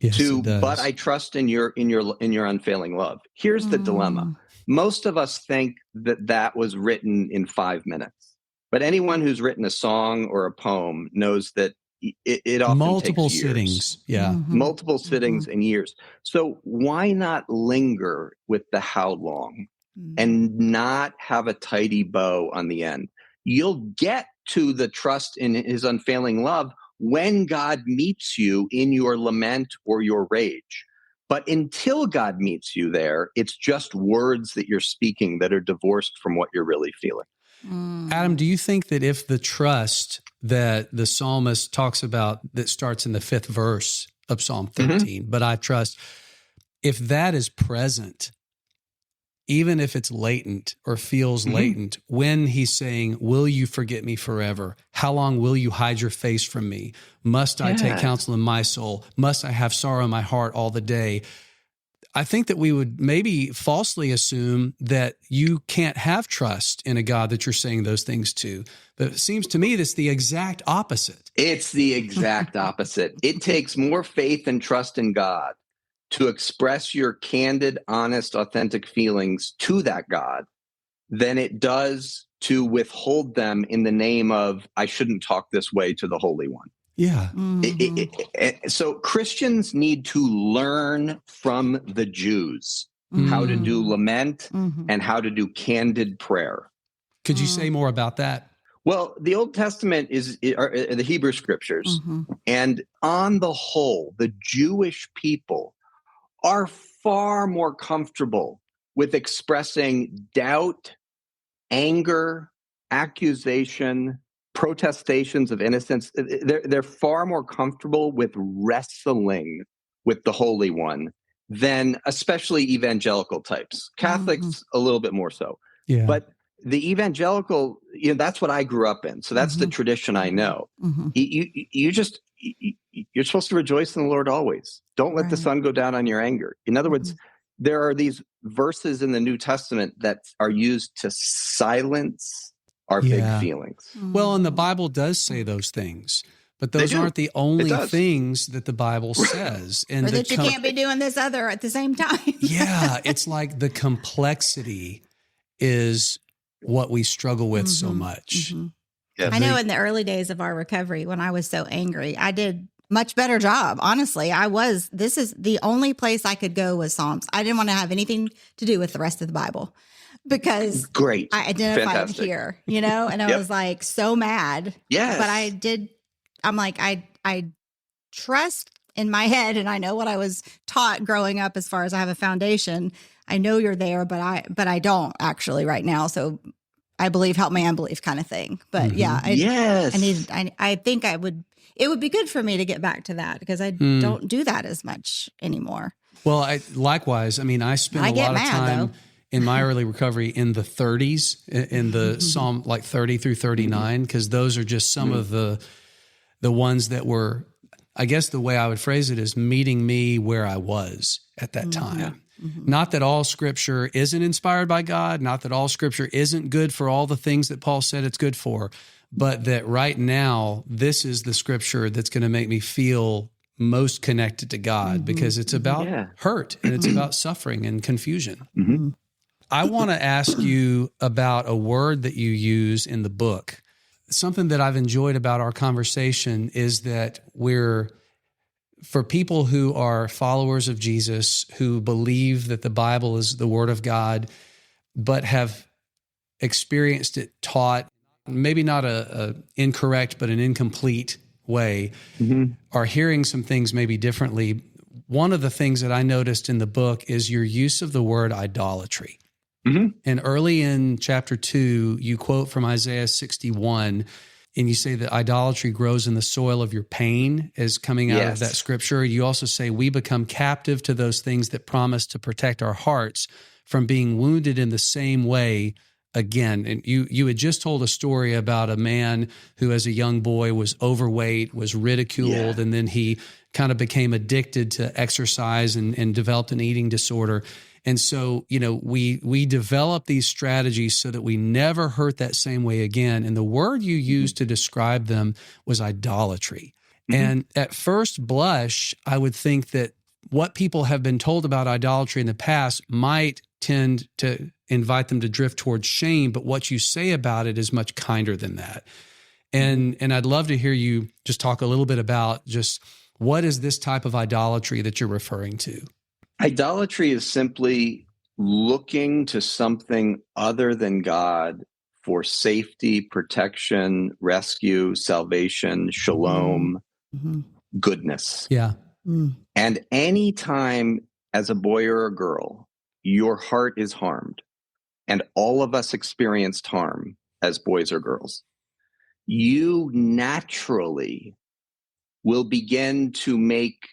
But I trust in your unfailing love. Here's the dilemma. Most of us think that was written in 5 minutes, but anyone who's written a song or a poem knows that it often multiple takes years. sittings. Multiple sittings and years. So why not linger with the how long and not have a tidy bow on the end? You'll get to the trust in his unfailing love when God meets you in your lament or your rage. But until God meets you there, it's just words that you're speaking that are divorced from what you're really feeling. Adam, do you think that if the trust that the psalmist talks about that starts in the 5th verse of Psalm 13, but I trust, if that is present, even if it's latent or feels latent, when he's saying, will you forget me forever? How long will you hide your face from me? Must I take counsel in my soul? Must I have sorrow in my heart all the day? I think that we would maybe falsely assume that you can't have trust in a God that you're saying those things to. But it seems to me that's the exact opposite. It's the exact opposite. It takes more faith and trust in God to express your candid, honest, authentic feelings to that God than it does to withhold them in the name of, I shouldn't talk this way to the Holy One. Yeah. So Christians need to learn from the Jews how to do lament and how to do candid prayer. Could you say more about that? Well, the Old Testament are the Hebrew scriptures. And on the whole, the Jewish people are far more comfortable with expressing doubt, anger, accusation, protestations of innocence. They're far more comfortable with wrestling with the Holy One than especially evangelical types. Catholics, a little bit more so. Yeah. But the evangelical, that's what I grew up in. So that's the tradition I know. You're supposed to rejoice in the Lord always. Don't let the sun go down on your anger. In other words, there are these verses in the New Testament that are used to silence our big feelings. Well, and the Bible does say those things. But those do. aren't the only does. things that the Bible says. And Or that you can't be doing this other at the same time. Yeah, it's like the complexity is what we struggle with so much. Yes. I know in the early days of our recovery, when I was so angry, I did much better job. Honestly, this is the only place I could go was Psalms. I didn't want to have anything to do with the rest of the Bible because Great. I identified Fantastic. here, and I was like so mad. Yes. But I'm like, I trust in my head, and I know what I was taught growing up as far as I have a foundation. I know you're there, but I don't actually right now. So I believe, help my unbelief kind of thing. But yeah, I think it would be good for me to get back to that because I don't do that as much anymore. Well, likewise, I spent a lot of time in my early recovery in the 30s, in the Psalm like 30 through 39, because those are just some of the ones that were, I guess the way I would phrase it is meeting me where I was at that time. Yeah. Not that all scripture isn't inspired by God, not that all scripture isn't good for all the things that Paul said it's good for, but that right now, this is the scripture that's going to make me feel most connected to God because it's about hurt and it's about suffering and confusion. I want to ask you about a word that you use in the book. Something that I've enjoyed about our conversation is that for people who are followers of Jesus, who believe that the Bible is the Word of God, but have experienced it taught, maybe not a incorrect, but an incomplete way, are hearing some things maybe differently. One of the things that I noticed in the book is your use of the word idolatry. And early in chapter 2, you quote from Isaiah 61, and you say that idolatry grows in the soil of your pain is coming out of that scripture. You also say we become captive to those things that promise to protect our hearts from being wounded in the same way again. And you had just told a story about a man who as a young boy was overweight, was ridiculed, and then he kind of became addicted to exercise and developed an eating disorder. And so, we develop these strategies so that we never hurt that same way again. And the word you used to describe them was idolatry. And at first blush, I would think that what people have been told about idolatry in the past might tend to invite them to drift towards shame. But what you say about it is much kinder than that. And I'd love to hear you just talk a little bit about just what is this type of idolatry that you're referring to? Idolatry is simply looking to something other than God for safety, protection, rescue, salvation, shalom, goodness. Yeah. And anytime as a boy or a girl, your heart is harmed, and all of us experienced harm as boys or girls, you naturally will begin to make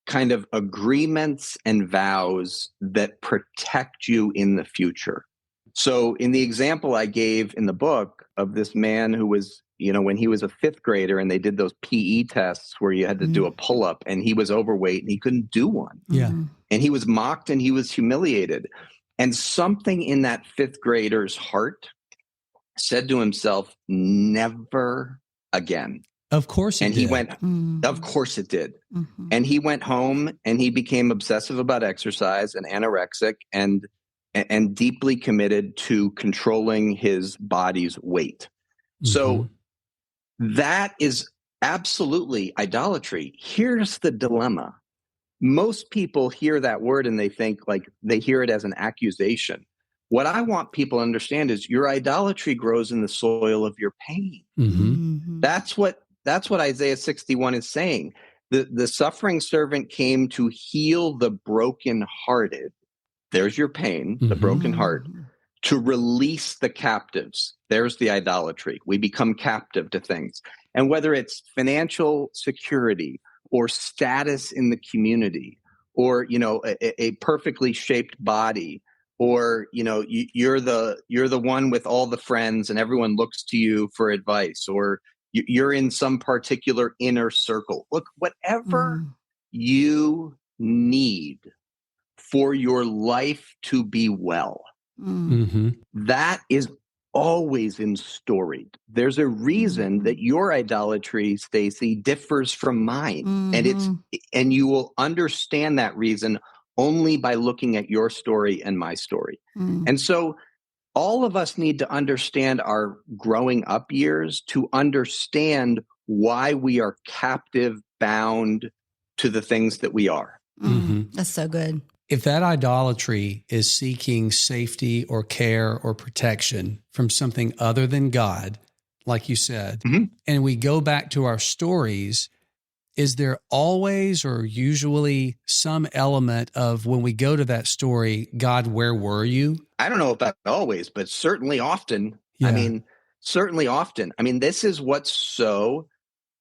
kind of agreements and vows that protect you in the future. So in the example I gave in the book of this man who was, when he was a fifth grader and they did those PE tests where you had to do a pull-up and he was overweight and he couldn't do one. Yeah. And he was mocked and he was humiliated. And something in that fifth grader's heart said to himself, never again. Of course it did. He went, of course it did. And he went home and he became obsessive about exercise and anorexic and deeply committed to controlling his body's weight. So that is absolutely idolatry. Here's the dilemma. Most people hear that word and they think like they hear it as an accusation. What I want people to understand is your idolatry grows in the soil of your pain. That's what Isaiah 61 is saying. The suffering servant came to heal the brokenhearted. There's your pain, the broken heart, to release the captives. There's the idolatry. We become captive to things. And whether it's financial security or status in the community or, a perfectly shaped body, or, you're the one with all the friends and everyone looks to you for advice, or you're in some particular inner circle. Look, whatever you need for your life to be well, that is always in story. There's a reason that your idolatry, Stacey, differs from mine. And you will understand that reason only by looking at your story and my story. And so all of us need to understand our growing up years to understand why we are captive, bound to the things that we are. That's so good. If that idolatry is seeking safety or care or protection from something other than God, like you said, and we go back to our stories, is there always or usually some element of when we go to that story, God, where were you? I don't know about always, but certainly often. Yeah. Certainly often. This is what's so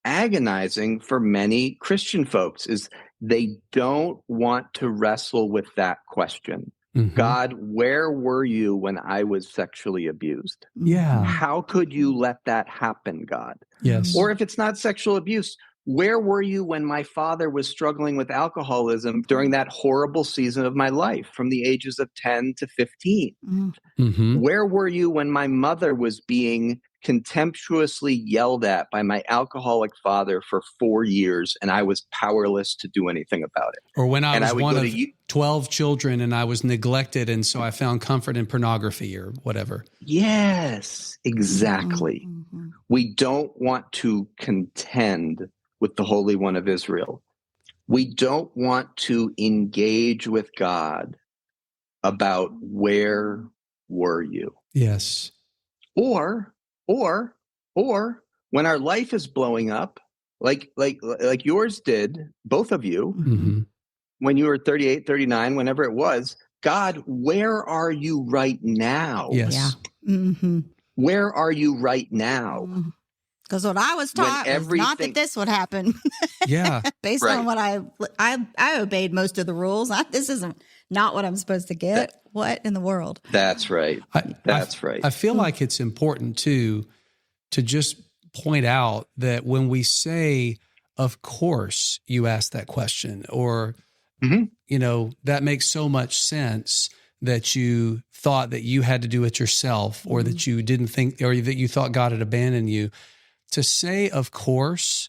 agonizing for many Christian folks is they don't want to wrestle with that question. God, where were you when I was sexually abused? Yeah. How could you let that happen, God? Yes. Or if it's not sexual abuse, where were you when my father was struggling with alcoholism during that horrible season of my life from the ages of 10 to 15? Where were you when my mother was being contemptuously yelled at by my alcoholic father for 4 years and I was powerless to do anything about it? Or when I was one of 12 children and I was neglected and so I found comfort in pornography or whatever. Yes, exactly. We don't want to contend with the Holy One of Israel. We don't want to engage with God about where were you? Yes. Or when our life is blowing up, like yours did, both of you, when you were 38, 39, whenever it was, God, where are you right now? Yes. Yeah. Where are you right now? Because what I was taught was not that this would happen. Yeah. Based on what I obeyed most of the rules. This isn't not what I'm supposed to get. What in the world? That's right. That's right. I feel like it's important to just point out that when we say, of course, you asked that question, or, that makes so much sense that you thought that you had to do it yourself, or that you didn't think, or that you thought God had abandoned you. To say, of course,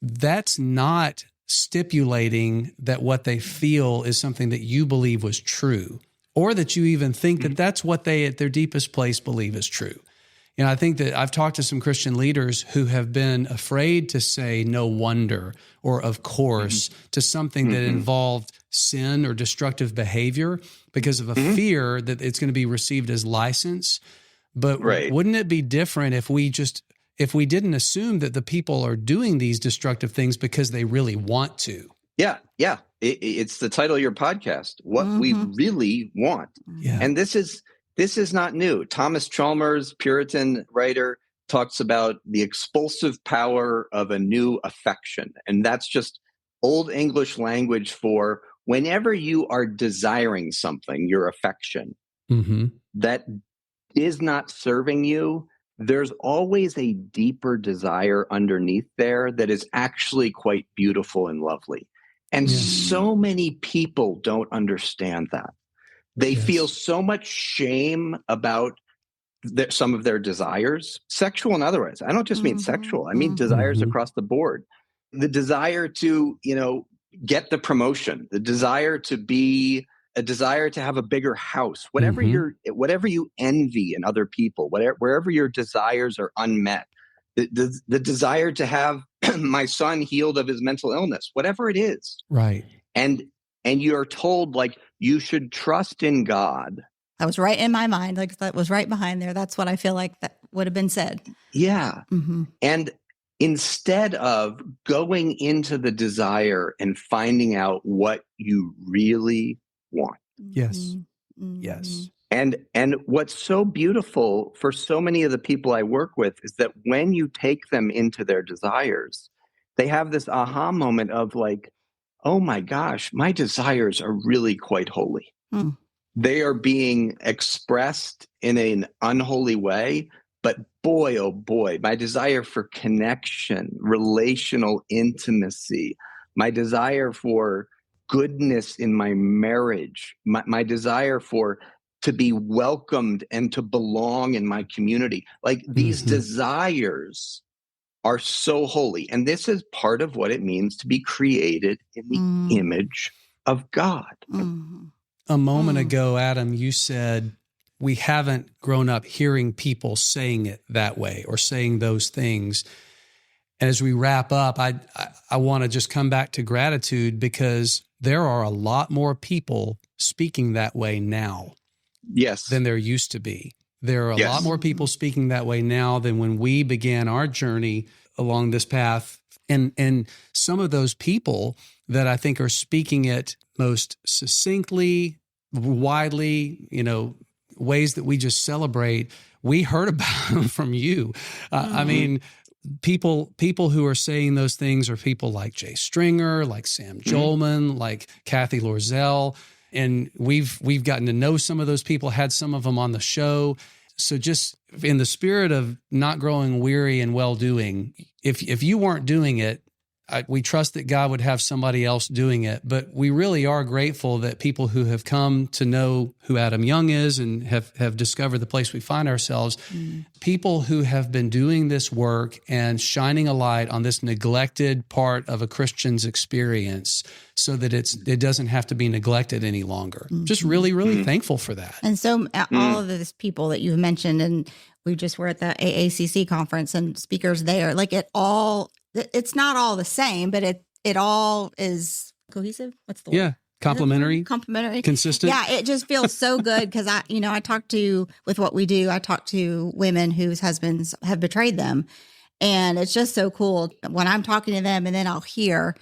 that's not stipulating that what they feel is something that you believe was true, or that you even think that that's what they at their deepest place believe is true. I think that I've talked to some Christian leaders who have been afraid to say no wonder or of course to something that involved sin or destructive behavior because of a fear that it's going to be received as license. But wouldn't it be different if we didn't assume that the people are doing these destructive things because they really want to? Yeah. It's the title of your podcast, What We Really Want. Yeah. And this is not new. Thomas Chalmers, Puritan writer, talks about the expulsive power of a new affection. And that's just old English language for whenever you are desiring something, your affection, that is not serving you, there's always a deeper desire underneath there that is actually quite beautiful and lovely. And so many people don't understand that. They feel so much shame about some of their desires, sexual and otherwise. I don't just mean sexual. I mean desires across the board. The desire to, get the promotion, the desire to be a desire to have a bigger house, whatever you envy in other people, wherever your desires are unmet, the desire to have my son healed of his mental illness, whatever it is. Right. And you're told you should trust in God. That was right in my mind. That was right behind there. That's what I feel like that would have been said. Yeah. And instead of going into the desire and finding out what you really want. Yes. Yes. And what's so beautiful for so many of the people I work with is that when you take them into their desires, they have this aha moment of oh my gosh, my desires are really quite holy. They are being expressed in an unholy way, but boy, oh boy, my desire for connection, relational intimacy, my desire for goodness in my marriage, my desire for to be welcomed and to belong in my community. Like these desires are so holy. And this is part of what it means to be created in the image of God. A moment ago, Adam, you said we haven't grown up hearing people saying it that way or saying those things. And as we wrap up, I want to just come back to gratitude, because there are a lot more people speaking that way now. Yes. Than there used to be. There are a lot more people speaking that way now than when we began our journey along this path. And some of those people that I think are speaking it most succinctly, widely, ways that we just celebrate, we heard about them from you. I mean, people who are saying those things are people like Jay Stringer, like Sam Jolman, like Kathy Lorzell. And we've gotten to know some of those people, had some of them on the show. So just in the spirit of not growing weary and well-doing, if you weren't doing it, we trust that God would have somebody else doing it. But we really are grateful that people who have come to know who Adam Young is and have discovered the place we find ourselves, people who have been doing this work and shining a light on this neglected part of a Christian's experience so that it doesn't have to be neglected any longer. Just really, really thankful for that. And so all of these people that you've mentioned, and we just were at the AACC conference and speakers there, like it's not all the same, but it all is cohesive. What's the word? Yeah. Complementary, consistent. Yeah. It just feels so good because I talk to, with what we do, I talk to women whose husbands have betrayed them. And it's just so cool when I'm talking to them and then I'll hear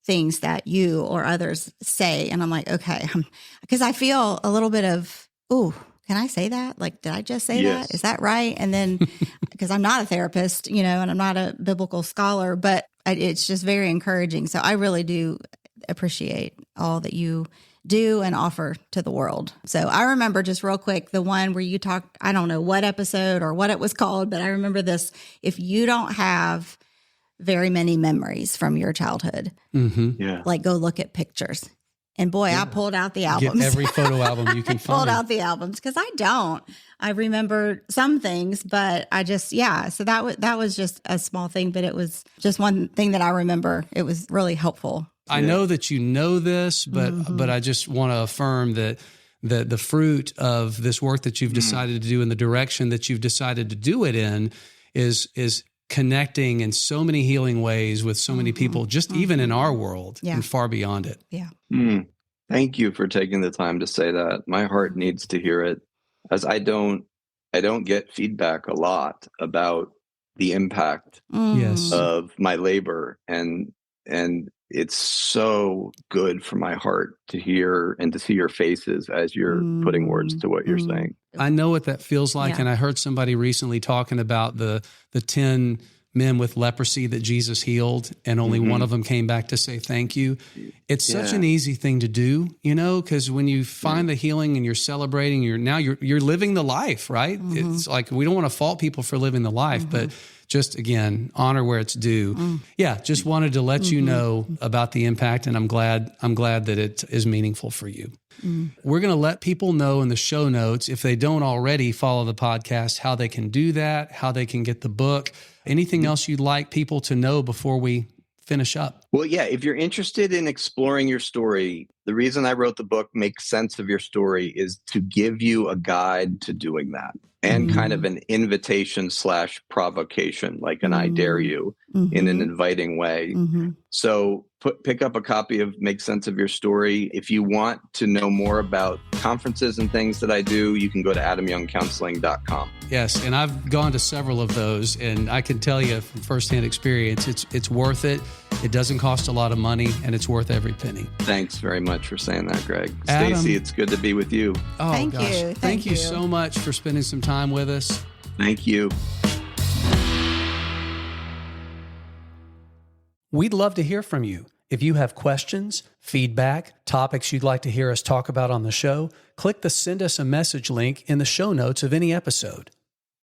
things that you or others say. And I'm like, okay, because I feel a little bit of, ooh, can I say that? Like, did I just say that? Is that right? And then, because I'm not a therapist, and I'm not a biblical scholar, but it's just very encouraging. So I really do appreciate all that you do and offer to the world. So I remember just real quick, the one where you talked, I don't know what episode or what it was called, but I remember this. If you don't have very many memories from your childhood, like go look at pictures. And boy, I pulled out the albums. Get every photo album you can find. Pulled out the albums because I don't. I remember some things, but I just, So that was just a small thing, but it was just one thing that I remember. It was really helpful. I know that you know this, but I just want to affirm that the fruit of this work that you've decided to do and the direction that you've decided to do it in is connecting in so many healing ways with so many people, just even in our world and far beyond it. Yeah. Thank you for taking the time to say that. My heart needs to hear it, as I don't get feedback a lot about the impact of my labor, and it's so good for my heart to hear and to see your faces as you're putting words to what you're saying. I know what that feels like. And I heard somebody recently talking about the 10 men with leprosy that Jesus healed, and only one of them came back to say thank you. It's such an easy thing to do, because when you find the healing and you're celebrating, you're living the life, right? It's like, we don't want to fault people for living the life, but just, again, honor where it's due. Just wanted to let you know about the impact, and I'm glad that it is meaningful for you. We're going to let people know in the show notes, if they don't already follow the podcast, how they can do that, how they can get the book. Anything else you'd like people to know before we finish up? Well, if you're interested in exploring your story, the reason I wrote the book, Make Sense of Your Story, is to give you a guide to doing that, and kind of an invitation / provocation, like an I dare you in an inviting way. So pick up a copy of Make Sense of Your Story. If you want to know more about conferences and things that I do, you can go to adamyoungcounseling.com. Yes, and I've gone to several of those, and I can tell you from firsthand experience, it's worth it. It doesn't cost a lot of money, and it's worth every penny. Thanks very much for saying that, Greg. Adam, Stacey, it's good to be with you. Oh, Thank you. Thank you so much for spending some time with us. Thank you. We'd love to hear from you. If you have questions, feedback, topics you'd like to hear us talk about on the show, click the Send Us a Message link in the show notes of any episode.